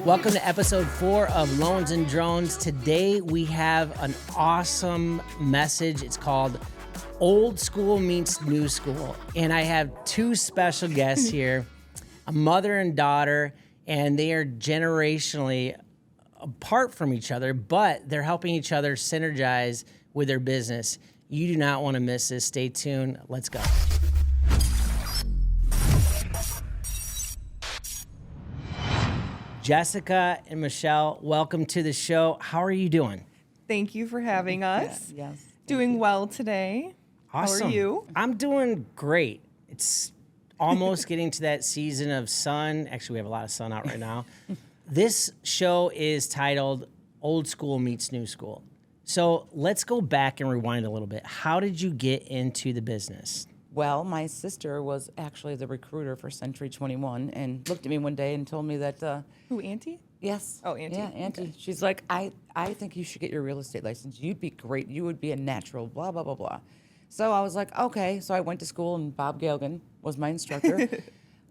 Welcome to episode 4 of Loans and Drones. Today we have an awesome message. It's called Old School Meets New School. And I have two special guests here, a mother and daughter, and they are generationally apart from each other, but they're helping each other synergize with their business. You do not want to miss this. Stay tuned. Let's go. Jessica and Michelle, welcome to the show. How are you doing? Thank you for having us. Yes. Doing well today. Awesome. How are you? I'm doing great. It's almost getting to that season of sun. Actually, we have a lot of sun out right now. This show is titled Old School Meets New School. So let's go back and rewind a little bit. How did you get into the business? Well, my sister was actually the recruiter for Century 21 and looked at me one day and told me that... Who, Auntie? Yes. Oh, Auntie. Yeah, Auntie. Okay. She's like, I think you should get your real estate license. You'd be great. You would be a natural, blah, blah, blah, blah. So I was like, okay. So I went to school, and Bob Galgan was my instructor.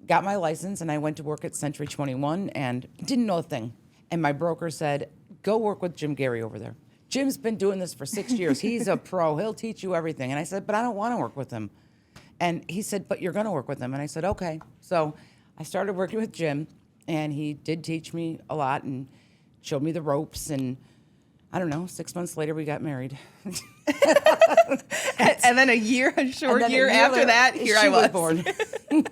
Got my license, and I went to work at Century 21 and didn't know a thing. And my broker said, go work with Jim Gary over there. Jim's been doing this for 6 years. He's a pro. He'll teach you everything. And I said, but I don't want to work with him. And he said, but you're going to work with him. And I said, okay. So I started working with Jim, and he did teach me a lot and showed me the ropes. And I don't know, 6 months later, we got married. And then a short year after later, that, here I she was. born.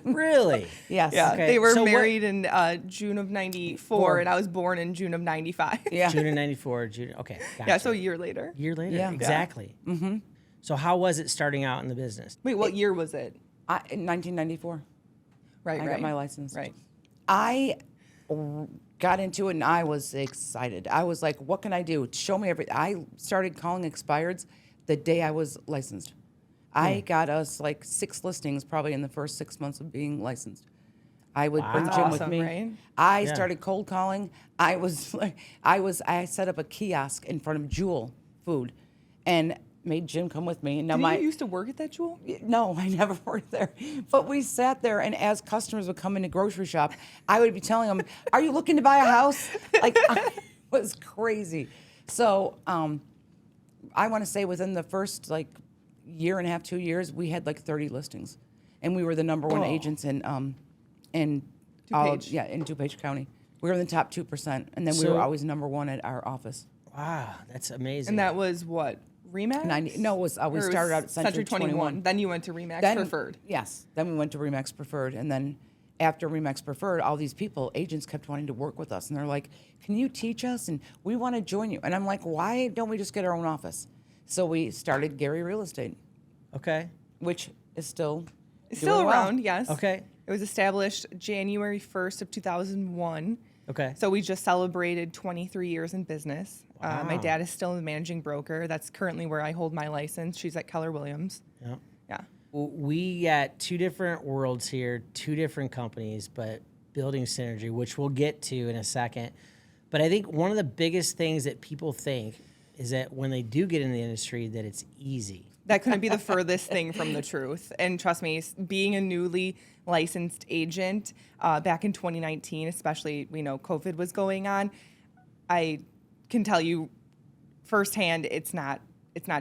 Really? Yes. Yeah, Okay, they were so married in June of 94, and I was born in June of 95. Yeah. June of 94, June. Okay. Gotcha. Yeah, so a year later. Year later. Yeah. Exactly. Mm-hmm. So how was it starting out in the business? Wait, what year was it? In 1994, Right, I right. got my license. Right. I got into it, and I was excited. I was like, what can I do? Show me everything. I started calling expireds the day I was licensed. I got us like 6 listings probably in the first 6 months of being licensed. I would bring Wow. Jim with Awesome, me. right? I Yeah. started cold calling. I set up a kiosk in front of Jewel Food and made Jim come with me. And now Did you used to work at that Jewel? no, I never worked there. But we sat there, and as customers would come into grocery shop, I would be telling them, "Are you looking to buy a house?" Like, it was crazy. So, I want to say within the first like year and a half, 2 years, we had like 30 listings, and we were the number one agents in DuPage. in DuPage County. We were in the top 2%, and then we So- were always number one at our office. Wow, that's amazing. And that was what? Remax? No, it was we Or it was started out at Century 21. Then you went to Remax Then- Preferred. Yes. Then we went to Remax Preferred. And then after Remax Preferred, all these people, agents kept wanting to work with us. And they're like, can you teach us? And we want to join you. And I'm like, why don't we just get our own office? So we started Gary Real Estate, Okay. which is still It's doing still well. around, yes. Okay. It was established January 1st of 2001. Okay. So we just celebrated 23 years in business. My Wow. dad is still the managing broker. That's currently where I hold my license. She's at Keller Williams. Yeah. Yeah. Well, we got two different worlds here, two different companies, but building synergy, which we'll get to in a second. But I think one of the biggest things that people think is that when they do get in the industry, that it's easy. That couldn't be the furthest thing from the truth. And trust me, being a newly licensed agent back in 2019, especially, COVID was going on, I can tell you firsthand, it's not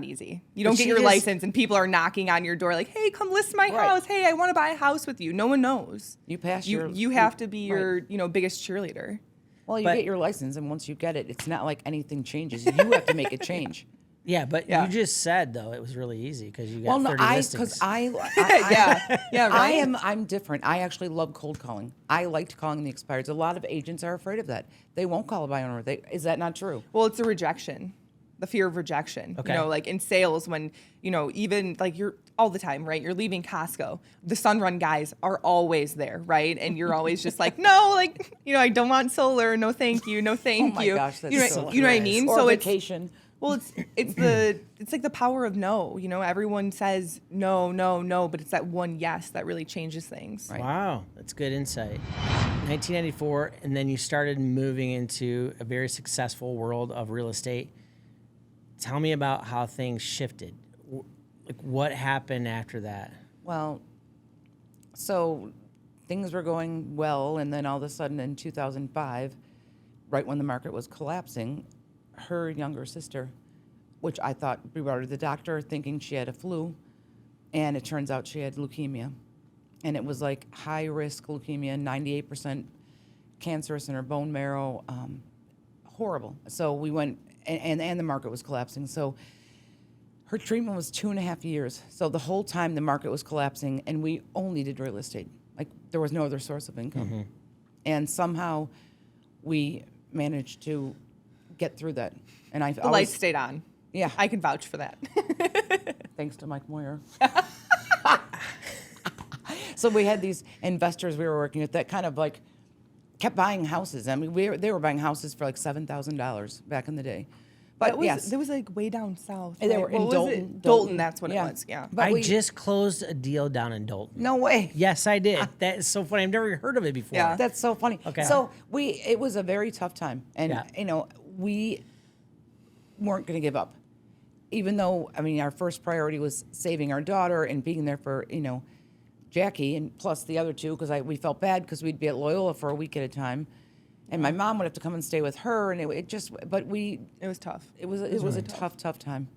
easy. You don't But get she your just- license and people are knocking on your door like, hey, come list my Right. house. Hey, I want to buy a house with you. No one knows. You pass You have to be your, biggest cheerleader. Well, you But- get your license, and once you get it, it's not like anything changes. You have to make a change. Yeah, but Yeah. you just said, though, it was really easy because you got Well, no, 30 listings. because I Yeah, right. I'm different. I actually love cold calling. I liked calling the expireds. A lot of agents are afraid of that. They won't call a buyer owner. Is that not true? Well, it's a rejection, the fear of rejection. Okay. Like in sales, when, even like you're all the time, right? You're leaving Costco. The Sunrun guys are always there, right? And you're always just like, no, like, I don't want solar. No, thank you. No, thank Oh my you. gosh, that's you know, so you know what I nice. mean? Or So vacation. it's like the power of no. Everyone says no, but it's that one yes that really changes things. Right. Wow, that's good insight. 1994, and then you started moving into a very successful world of real estate. Tell me about how things shifted. Like, what happened after that? Well, so things were going well, and then all of a sudden in 2005, right when the market was collapsing, her younger sister, which I thought, we brought her to the doctor thinking she had a flu, and it turns out she had leukemia. And it was like high risk leukemia, 98% cancerous in her bone marrow, horrible. So we went, and the market was collapsing. So her treatment was 2.5 years. So the whole time the market was collapsing, and we only did real estate. Like, there was no other source of income. And somehow we managed to get through that. And The lights stayed on. Yeah. I can vouch for that. Thanks to Mike Moyer. So we had these investors we were working with that kind of like kept buying houses. I mean, they were buying houses for like $7,000 back in the day. But There was like way down south. They right? were in What was Dolton. it? Dolton, that's what Yeah. it was. Yeah. But I just closed a deal down in Dolton. No way. Yes, I did. That is so funny. I've never heard of it before. Yeah. That's so funny. Okay. So it was a very tough time, and Yeah. we weren't going to give up, even though our first priority was saving our daughter and being there for Jackie and plus the other two because we felt bad because we'd be at Loyola for a week at a time, and my mom would have to come and stay with her, and it It was tough. it was a tough time.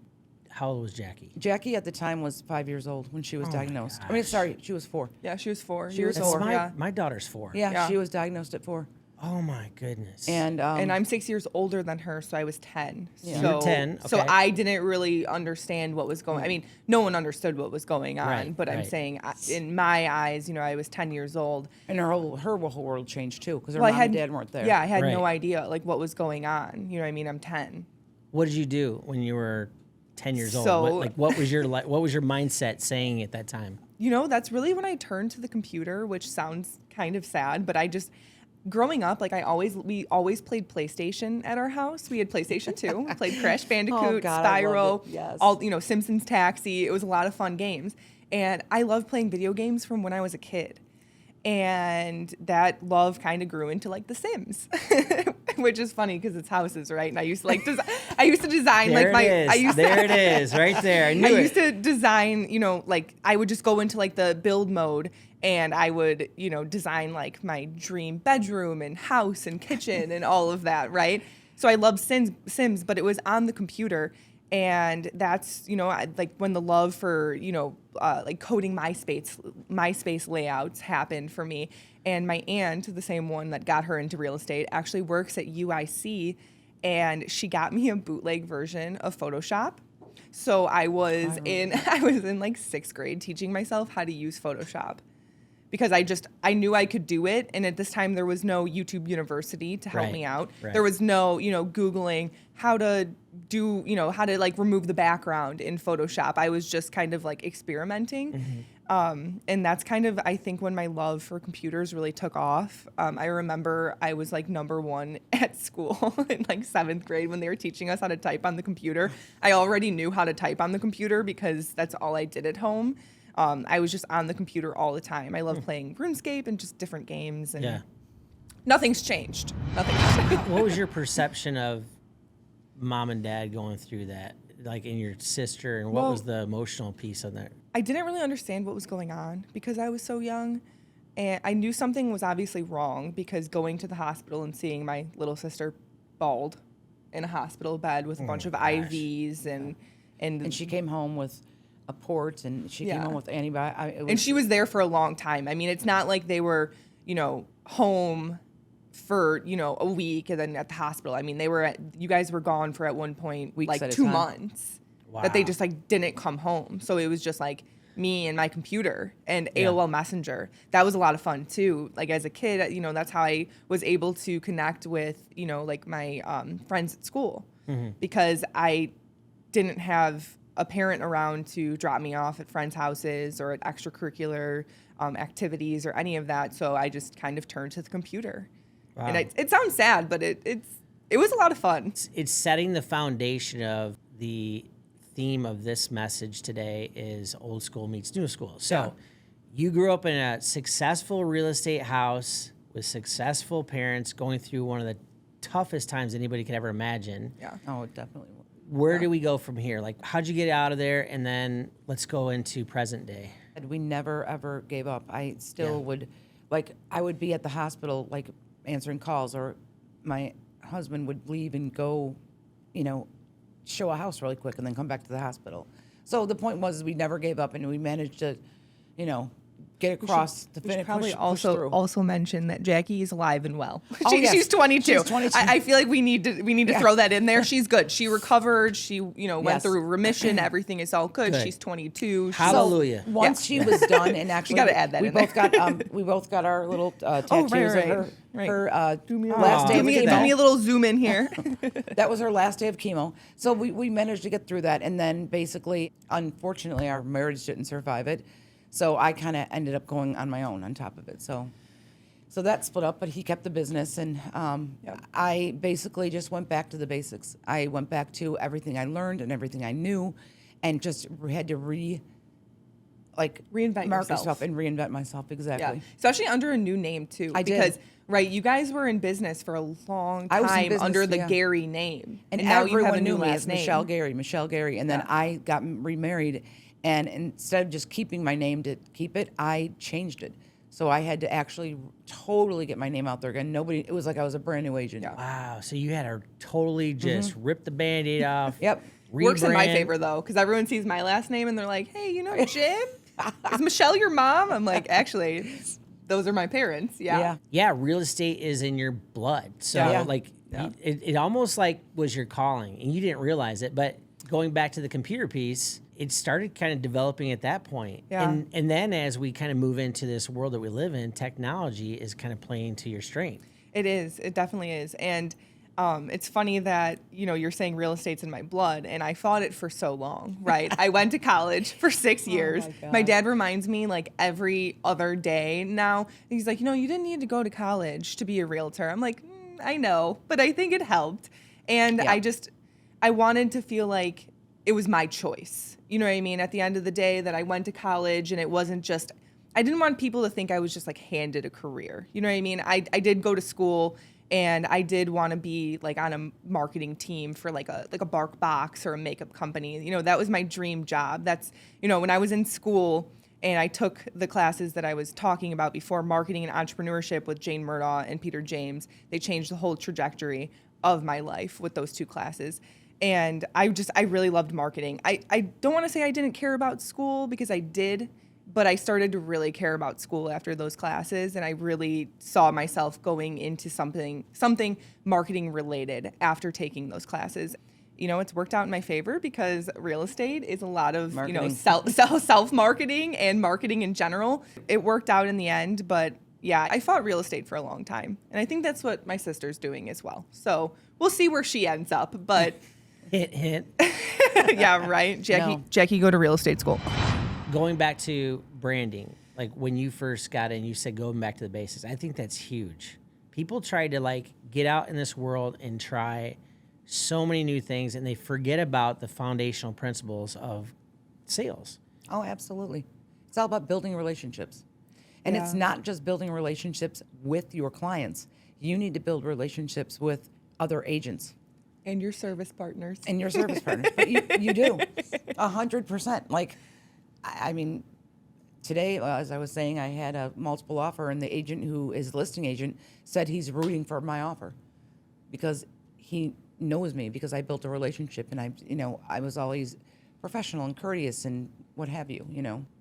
How old was Jackie? Jackie at the time was 5 years old when she was diagnosed. gosh. Sorry, she was 4. Yeah, she was 4. She was years old. four. Yeah. My daughter's 4. Yeah, Yeah. she was diagnosed at 4. Oh my goodness. And And I'm 6 years older than her, so I was 10. Yeah. You're 10, So okay. I didn't really understand what was going. I mean, no one understood what was going on. Right, but I'm right. saying, in my eyes, I was 10 years old. And her whole world changed too because her Well, mom and dad weren't there. Yeah, I had no Right. idea like what was going on. You know what I mean? I'm 10. What did you do when you were 10 years old? So- What was your mindset saying at that time? That's really when I turned to the computer, which sounds kind of sad, but growing up, like we always played PlayStation at our house. We had PlayStation 2. We played Crash Bandicoot, God, I Spyro, loved it. Yes. all Simpsons Taxi. It was a lot of fun games. And I loved playing video games from when I was a kid. And that love kind of grew into like The Sims, which is funny because it's houses, right? And I used to I used to design There like it is. There it is, right there. I knew I it. used to design, like I would just go into like the build mode and I would, design like my dream bedroom and house and kitchen and all of that, right? So I loved Sims, but it was on the computer. And that's, like when the love for, like coding MySpace layouts happened for me. And my aunt, the same one that got her into real estate, actually works at UIC. And she got me a bootleg version of Photoshop. So I was in like 6th grade teaching myself how to use Photoshop because I knew I could do it. And at this time there was no YouTube University to help me out. Right. There was no, Googling how to do, how to like remove the background in Photoshop. I was just kind of like experimenting. And that's kind of, I think, when my love for computers really took off. I remember I was like number 1 at school in like 7th grade when they were teaching us how to type on the computer. I already knew how to type on the computer because that's all I did at home. I was just on the computer all the time. I love playing RuneScape and just different games. And Yeah. nothing's changed. Nothing's changed. What was your perception of mom and dad going through that? Like, in your sister, and what was the emotional piece of that? I didn't really understand what was going on because I was so young. And I knew something was obviously wrong because going to the hospital and seeing my little sister bald in a hospital bed with a bunch of IVs And she came home with a port, and she came Yeah. home with antibiotics. and she was there for a long time. I mean, it's not like they were, home for, a week and then at the hospital. I mean, you guys were gone for at one point Weeks like at a 2 time. months that they Wow. just like didn't come home. So it was just like me and my computer and AOL Messenger. That was a lot of fun too. Like as a kid, that's how I was able to connect with, like my friends at school because I didn't have a parent around to drop me off at friends' houses or at extracurricular activities or any of that. So I just kind of turned to the computer. Wow. And it sounds sad, but it was a lot of fun. It's setting the foundation of the theme of this message today is old school meets new school. So you grew up in a successful real estate house with successful parents going through one of the toughest times anybody could ever imagine. Yeah. Oh, definitely. Where do we go from here? Like, how'd you get out of there? And then let's go into present day. We never, ever gave up. I still would, I would be at the hospital, like, answering calls, or my husband would leave and go, show a house really quick and then come back to the hospital. So the point was we never gave up and we managed to, get across the finish. Probably push through. also mention that Jackie is alive and well. Oh, yes. She's 22. She's 22. I feel like we need to throw that in there. She's good. She recovered. She went through remission. Everything is all good. Good. She's 22. Hallelujah. So once she was done, and actually, gotta add that we in both there. got we both got our little tattoos of her last day Give of me chemo. a little zoom in here. That was her last day of chemo. So we managed to get through that, and then basically, unfortunately, our marriage didn't survive it. So I kind of ended up going on my own on top of it. So that split up, but he kept the business, and I basically just went back to the basics. I went back to everything I learned and everything I knew, and just had to reinvent mark yourself myself and reinvent myself. Exactly. Yeah, especially under a new name too. I because did. Right, you guys were in business for a long I was in time business, under the yeah. Gary name, And now you have a everyone new knew me last as name. Michelle Gary. And then I got remarried, and instead of just keeping my name to keep it, I changed it. So I had to actually totally get my name out there again. It was like I was a brand new agent. Yeah. Wow. So you had to totally just rip the Band-Aid off. Yep. Works in my rebrand. favor though, because everyone sees my last name and they're like, "Hey, Jim, is Michelle your mom?" I'm like, "Actually, those are my parents." Yeah. Yeah, real estate is in your blood. So Yeah. it almost like was your calling and you didn't realize it. But going back to the computer piece, it started kind of developing at that point. Yeah. And then as we kind of move into this world that we live in, technology is kind of playing to your strength. It is. It definitely is. And it's funny that, you're saying real estate's in my blood, and I fought it for so long, right? I went to college for 6 years. My dad reminds me like every other day now. He's like, you didn't need to go to college to be a realtor. I'm like, I know, but I think it helped. And Yeah. I wanted to feel like it was my choice. You know what I mean? At the end of the day, that I went to college and it wasn't just, I didn't want people to think I was just like handed a career. You know what I mean? I did go to school and I did want to be like on a marketing team for like a bark box or a makeup company. That was my dream job. That's, when I was in school and I took the classes that I was talking about before, marketing and entrepreneurship with Jane Murdaugh and Peter James, they changed the whole trajectory of my life with those two classes. And I really loved marketing. I don't want to say I didn't care about school, because I did, but I started to really care about school after those classes, and I really saw myself going into something marketing related after taking those classes. It's worked out in my favor, because real estate is a lot of, Marketing. self-marketing and marketing in general. It worked out in the end, but yeah, I fought real estate for a long time. And I think that's what my sister's doing as well. So we'll see where she ends up, but... Hint. Yeah, right. Jackie, go to real estate school. Going back to branding, like when you first got in, you said going back to the basics. I think that's huge. People try to get out in this world and try so many new things, and they forget about the foundational principles of sales. Oh, absolutely. It's all about building relationships. And it's not just building relationships with your clients. You need to build relationships with other agents. And your service partners. But you do, 100%. I mean, today, as I was saying, I had a multiple offer, and the agent who is listing agent said he's rooting for my offer because he knows me, because I built a relationship, and I was always professional and courteous and what have you.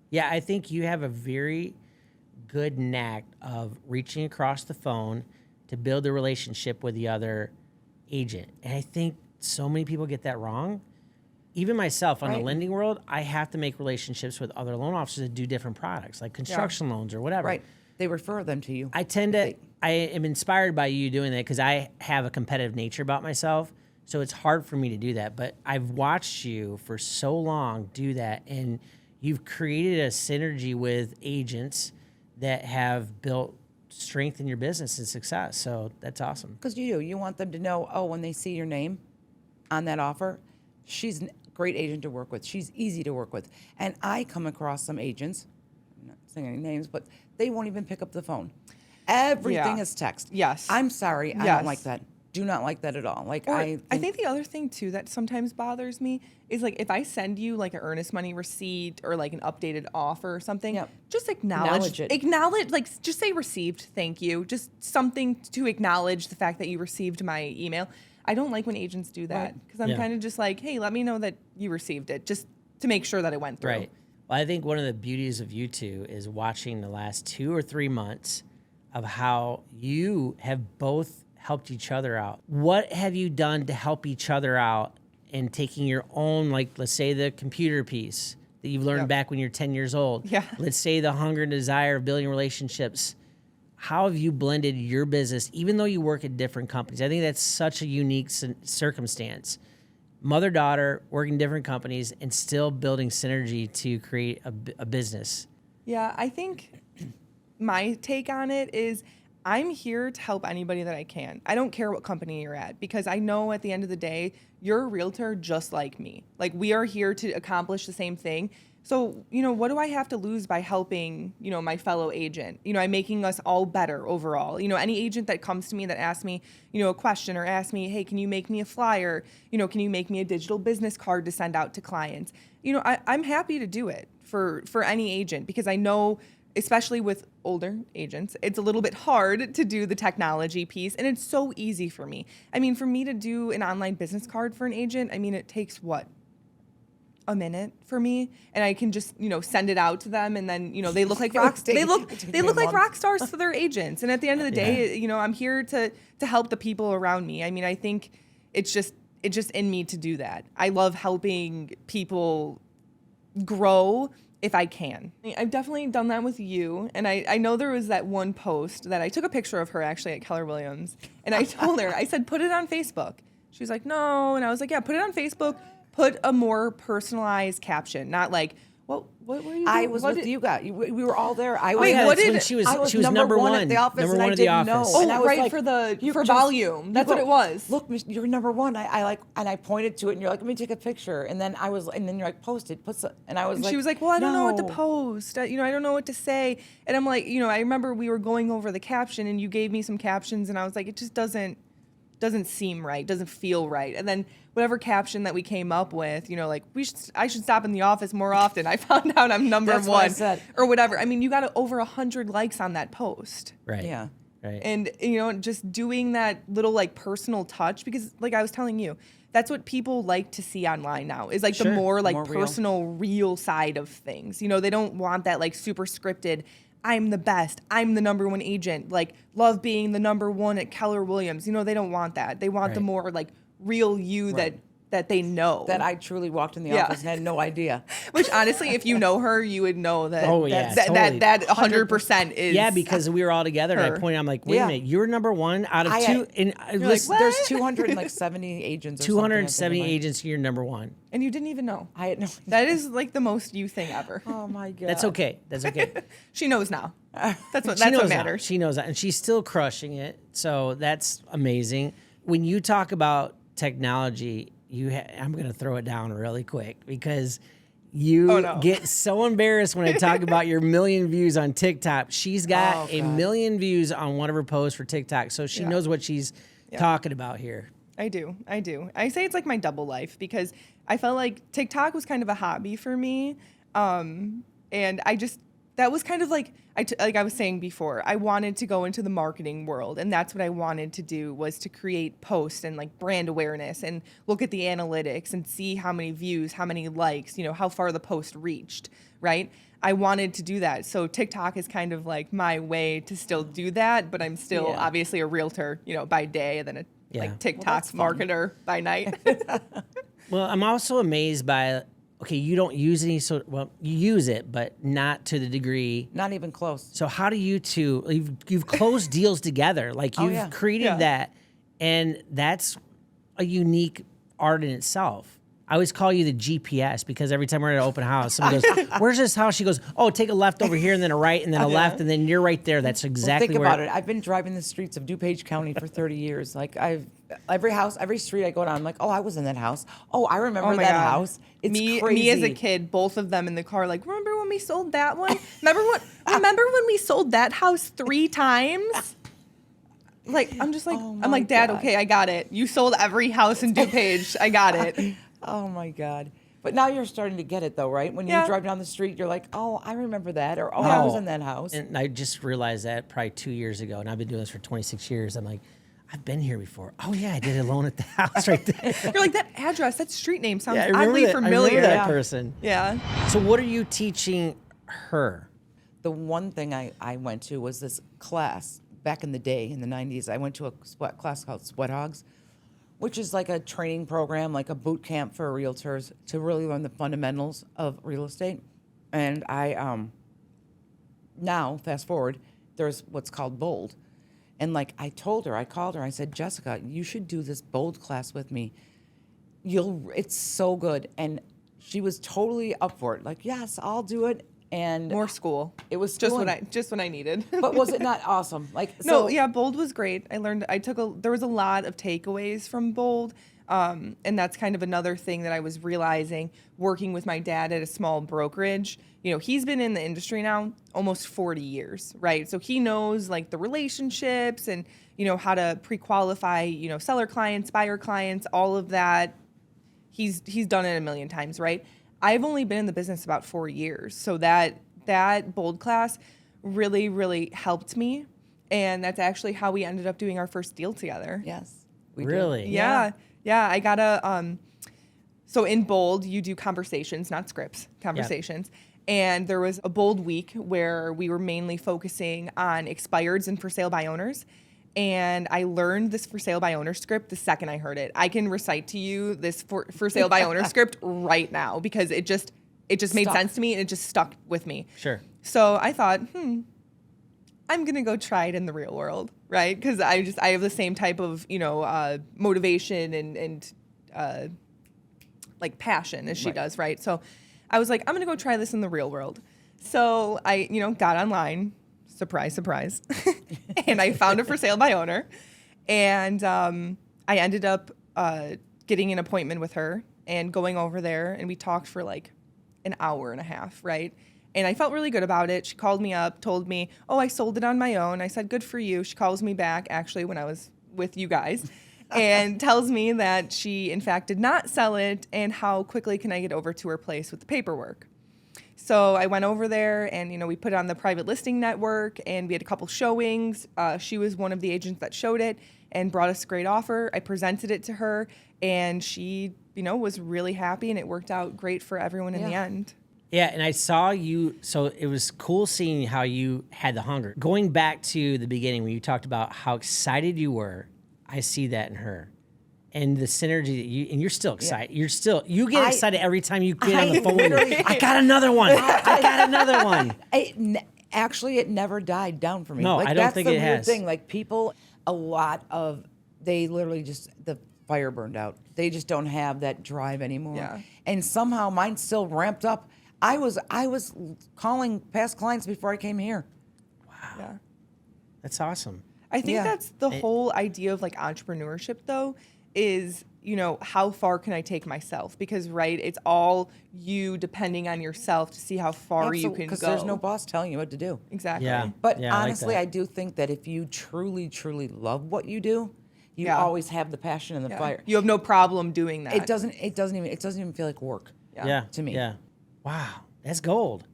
Yeah, I think you have a very good knack of reaching across the phone to build a relationship with the other agent. And I think so many people get that wrong. Even myself, on the lending world, I have to make relationships with other loan officers that do different products, like construction loans or whatever. Right. They refer them to you. I am inspired by you doing that, because I have a competitive nature about myself. So it's hard for me to do that. But I've watched you for so long do that, and you've created a synergy with agents that have built strength in your business and success. So that's awesome. Because you want them to know, when they see your name on that offer, she's a great agent to work with. She's easy to work with. And I come across some agents, I'm not saying any names, but they won't even pick up the phone. Everything is text. Yes. I'm sorry, I don't like that. do not like that at all. Like Or I think the other thing too that sometimes bothers me is like if I send you like an earnest money receipt or like an updated offer or something, Yep. just acknowledge it. Acknowledge, like just say received, thank you. Just something to acknowledge the fact that you received my email. I don't like when agents do that because I'm Yeah. kind of just like, hey, let me know that you received it, just to make sure that it went through. Right. Well, I think one of the beauties of you two is watching the last 2 or 3 months of how you have both helped each other out. What have you done to help each other out in taking your own, like, let's say the computer piece that you've learned back when you're 10 years old? Yeah. Let's say the hunger and desire of building relationships. How have you blended your business, even though you work at different companies? I think that's such a unique circumstance. Mother-daughter working different companies and still building synergy to create a business. Yeah, I think my take on it is I'm here to help anybody that I can. I don't care what company you're at because I know at the end of the day, you're a realtor just like me. Like we are here to accomplish the same thing. So, what do I have to lose by helping, my fellow agent? I'm making us all better overall. Any agent that comes to me that asks me, a question or asks me, hey, can you make me a flyer? Can you make me a digital business card to send out to clients? I'm happy to do it for any agent because I know, especially with older agents, it's a little bit hard to do the technology piece and it's so easy for me. I mean, for me to do an online business card for an agent, it takes a minute for me, and I can just send it out to them, and then they look like rock. They look like rock stars to their agents. And at the end of the day, I'm here to help the people around me. I think it's just in me to do that. I love helping people grow if I can. I've definitely done that with you, and I know there was that one post that I took a picture of her actually at Keller Williams, and I told her, I said, put it on Facebook. She was like, no, and I was like, yeah, put it on Facebook. Put a more personalized caption, not like, what were you doing? I was with you guys. We were all there. I was, Wait, Yeah, what that's did when she was number one at the office, number and one I of the didn't office. know. Oh, And I was right, like, for the you for just- volume. you That's what go, it was. Look, you're number one. I pointed to it, and you're like, let me take a picture. And then then you're like, post it. And I was And like, she was like, well, I don't know what to no. post. I don't know what to say. And I'm like, I remember we were going over the caption, and you gave me some captions, and I was like, it just doesn't seem right, doesn't feel right. And then whatever caption that we came up with, like I should stop in the office more often. I found out I'm number That's one what I said. or whatever. You got over 100 likes on that post. Right. Yeah. Right. And just doing that little like personal touch, because like I was telling you, that's what people like to see online now is like the Sure. more like More real. personal, real side of things. They don't want that like super scripted, I'm the best, I'm the number one agent, like love being the number one at Keller Williams. They don't want that. They want the Right. more like real you that they know. That I truly walked in the Yeah. office and had no idea. Which honestly, if you know her, you would know that Oh, yeah, totally. that 100% is. Yeah, because we were all together, and I her. pointed. I'm like, wait a Yeah. minute, you're number one out of I- two. And like, what? There's 270 agents. Or 270 something. agents. You're number one. And you didn't even know. I had no. That is like the most you thing ever. Oh my god. That's okay. That's okay. She knows now. That's what She that's knows what that. matters. She knows that, and she's still crushing it. So that's amazing. When you talk about technology, I'm going to throw it down really quick because you Oh, no. get so embarrassed when I talk about your million views on TikTok. She's got a God. million views on one of her posts for TikTok, so she Yeah. knows what she's talking about here. I do. I say it's like my double life because I felt like TikTok was kind of a hobby for me. And that was kind of like, like I was saying before, I wanted to go into the marketing world, and that's what I wanted to do was to create posts and like brand awareness and look at the analytics and see how many views, how many likes, how far the post reached, right? I wanted to do that. So TikTok is kind of like my way to still do that, but I'm still obviously a realtor, by day, and then a like TikTok that's fun. marketer by night. Well, I'm also amazed by, okay, you don't use any you use it, but not to the degree. Not even close. So how do you two, you've closed deals together, like you've yeah. created that, and that's a unique art in itself. I always call you the GPS because every time we're at an open house, someone goes, where's this house? She goes, oh, take a left over here and then a right and then a left and then you're right there. That's exactly Think where. about it. I've been driving the streets of DuPage County for 30 years. Like every house, every street I go down, I'm like, oh, I was in that house. Oh, I remember that house. It's me crazy. as a kid, both of them in the car, like, remember when we sold that one? Remember when we sold that house 3 times? Like, I'm just like, Oh I'm like, my Dad, God. okay, I got it. You sold every house in DuPage. I got it. Oh my God. But now you're starting to get it though, right? When you Yeah. drive down the street, you're like, oh, I remember that. Or, oh, I was in that house. And I just realized that probably 2 years ago, and I've been doing this for 26 years. I'm like, I've been here before. Oh yeah, I did a loan at the house right there. You're like, that address, that street name sounds Yeah, I remember oddly that. I familiar. remember that Yeah. person. Yeah. So what are you teaching her? The one thing I went to was this class back in the day, in the 90s. I went to a class called Sweat Hogs, which is like a training program, like a boot camp for realtors to really learn the fundamentals of real estate. And I, now, fast forward, there's what's called Bold. And like I called her, I said, Jessica, you should do this Bold class with me. It's so good. And she was totally up for it. Like, yes, I'll do it. And More school. it was just schooling. what I needed. But was it not awesome? Like, No, so, yeah, Bold was great. There was a lot of takeaways from Bold. And that's kind of another thing that I was realizing working with my dad at a small brokerage. You know, he's been in the industry now almost 40 years, right? So he knows like the relationships and, you know, how to pre-qualify, you know, seller clients, buyer clients, all of that. He's done it a million times, right? I've only been in the business about 4 years. So that Bold class really, really helped me. And that's actually how we ended up doing our first deal together. yes. We did. Really? Yeah. I got so in Bold, you do conversations, not scripts, conversations. And there was a Bold week where we were mainly focusing on expireds and for sale by owners. And I learned this for sale by owner script the second I heard it. I can recite to you this for sale by owner script right now because it just made Stuck. sense to me and it just stuck with me. Sure. So I thought, I'm gonna go try it in the real world, right? Because I have the same type of motivation and like passion as she does, right? So I was like, I'm gonna go try this in the real world. So I got online, surprise, surprise, and I found a for sale by owner, and I ended up getting an appointment with her and going over there, and we talked for like an hour and a half, right? And I felt really good about it. She called me up, told me, oh, I sold it on my own. I said, good for you. She calls me back, actually, when I was with you guys, and tells me that she, in fact, did not sell it and how quickly can I get over to her place with the paperwork. So I went over there and, we put it on the private listing network and we had a couple showings. She was one of the agents that showed it and brought us a great offer. I presented it to her and she, was really happy and it worked out great for everyone in the end. Yeah, and I saw you, so it was cool seeing how you had the hunger. Going back to the beginning when you talked about how excited you were, I see that in her. And the synergy that you're still excited. Yeah. You get excited every time you get on the phone with her. I got another one. I got another one. Actually, it never died down for me. No, I don't think it has. That's the weird thing. Like people, they literally just, the fire burned out. They just don't have that drive anymore. Yeah. And somehow mine's still ramped up. I was calling past clients before I came here. Wow. Yeah. That's awesome. I think that's the whole idea of like entrepreneurship though, is, how far can I take myself? Because, right, it's all you depending on yourself to see how far you can go. Because there's no boss telling you what to do. Exactly. Yeah. But Yeah, honestly, I I like that. do think that if you truly, truly love what you do, you always have the passion and the fire. You have no problem doing that. It doesn't even feel like work. Yeah. To me. Yeah. Wow. That's gold.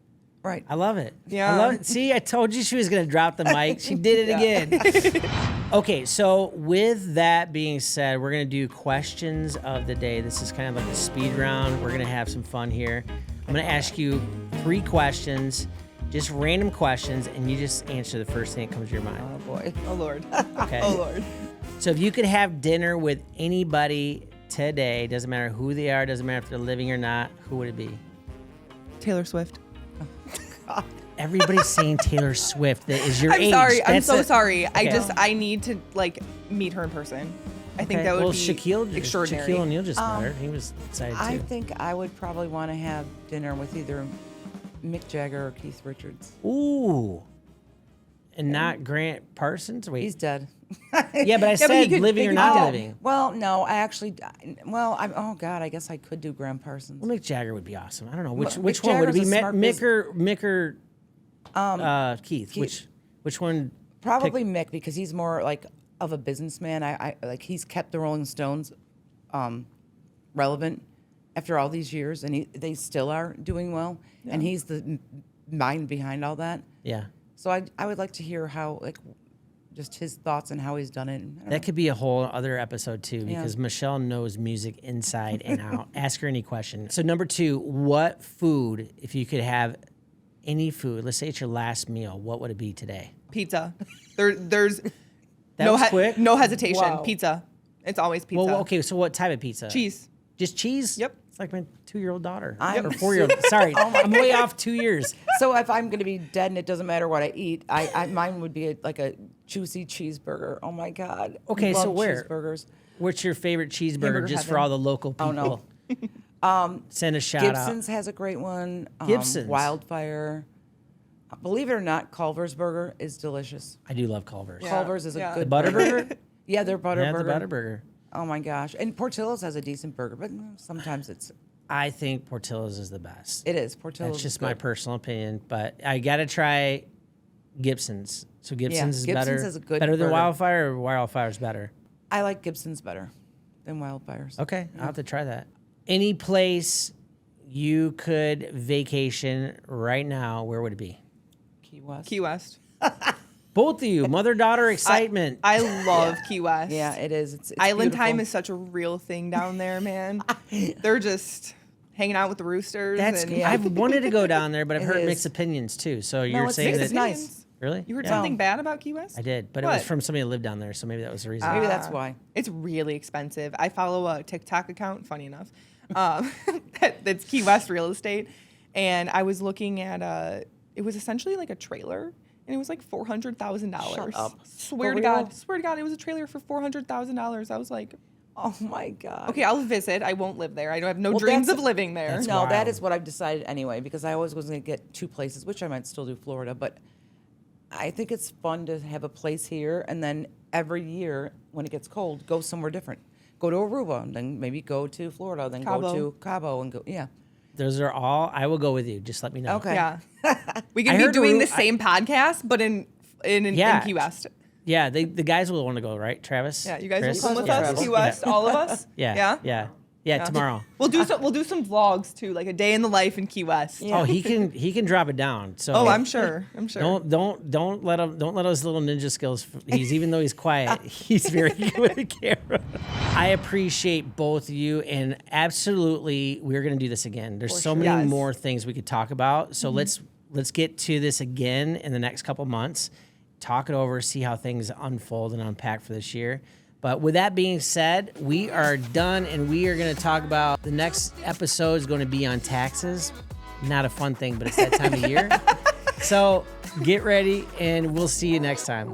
Right. I love it. Yeah. I love it. See, I told you she was going to drop the mic. She did it again. Okay, so with that being said, we're going to do questions of the day. This is kind of like a speed round. We're going to have some fun here. I'm going to ask you 3 questions, just random questions, and you just answer the first thing that comes to your mind. Oh boy. Oh, Lord. Okay. Oh, Lord. So if you could have dinner with anybody today, doesn't matter who they are, doesn't matter if they're living or not, who would it be? Taylor Swift. Everybody's saying Taylor Swift. That is your I'm age. sorry. I'm That's so a- sorry. Okay. I need to meet her in person. I think Okay. that would well, be Shaquille extraordinary. Shaquille O'Neal just met her. He was excited I too. think I would probably want to have dinner with either Mick Jagger or Keith Richards. Ooh. And not Grant Parsons? Wait. He's dead. Yeah, but I he said could- living he or could not die. living. Well, no, I actually. Oh God, I guess I could do Graham Parsons. Well, Mick Jagger would be awesome. I don't know which Mick one would it be. Jagger's a smart Mick or Keith? Which one? Probably Mick because he's more like of a businessman. I like he's kept the Rolling Stones relevant after all these years, and they still are doing well. Yeah. And he's the mind behind all that. Yeah. So I would like to hear how, like, just his thoughts and how he's done it. That could be a whole other episode too, because Michelle knows music inside and out. Ask her any question. So number 2, what food, if you could have any food, let's say it's your last meal, what would it be today? Pizza. There's That was quick. no hesitation. Wow. Pizza. It's always pizza. Well, okay, so what type of pizza? Cheese. Just cheese? Yep. It's like my 2-year-old daughter. I'm- Or 4-year-old. Sorry, I'm way off 2 years. So if I'm going to be dead and it doesn't matter what I eat, mine would be like a juicy cheeseburger. Oh my God. Okay, so Love where? cheeseburgers. What's your favorite cheeseburger Hamburger just for heaven. all the local people? Oh no. Send a shout Gibson's has a great one. Gibson's. Wildfire. Believe it or not, Culver's burger is delicious. out. I do love Culver's. Yeah. Culver's is a Yeah. good The Butterburger? Yeah, their butter Yeah, burger. the Butterburger. Oh my gosh. And Portillo's has a decent burger, but sometimes I think Portillo's is the best. it is. Portillo's That's just is my good. personal opinion, but I gotta try Gibson's. So Gibson's is Gibson's better. is a good better than burger. Wildfire, or Wildfire's better? I like Gibson's better than Wildfire's. Okay, I'll have to try that. Any place you could vacation right now, where would it be? Key West. Key West. Both of you, mother-daughter excitement. I love Key West. Yeah, it is. It's Island beautiful. time is such a real thing down there, man. They're just hanging out with the roosters. That's and good. I've wanted to go down there, but I've It heard is. mixed opinions too. So you're it's saying mixed that opinions. nice. Really? You heard Yeah. something bad about Key West? I did, but it was What? from somebody who lived down there, so maybe that was the reason. Maybe that's why. It's really expensive. I follow a TikTok account, funny enough, that's Key West real estate. And I was looking at it was essentially like a trailer. And it was like $400,000. Shut up. Swear For to God. real? Swear to God, it was a trailer for $400,000. I was like, Oh my God. okay, I'll visit. I won't live there. I don't have no Well, dreams that's- of living there. that's No, that wild. is what I've decided anyway, because I always was going to get 2 places, which I might still do Florida, but I think it's fun to have a place here, and then every year when it gets cold, go somewhere different. Go to Aruba, and then maybe go to Florida, then go Cabo. to Cabo, and go, yeah. Those are all. I will go with you. Just let me know. Okay. Yeah. We I could be heard doing Aruba- the same podcast, but in Yeah. Key West. Yeah, the guys will want to go, right, Travis? Yeah, you guys Chris? will come with Yeah. us, Key West, all of us. Yeah, yeah. Tomorrow. We'll do some vlogs too, like a day in the life in Key West. Yeah. Oh, he can drop it down. So Oh, I'm sure. Don't let his little ninja skills. Even though he's quiet, he's very good with the camera. I appreciate both of you, and absolutely, we're gonna do this again. There's so many Yes. more things we could talk about. So let's get to this again in the next couple months. Talk it over, see how things unfold and unpack for this year. But with that being said, we are done, and we are going to talk about the next episode is going to be on taxes. Not a fun thing, but it's that time of year. So get ready, and we'll see you next time.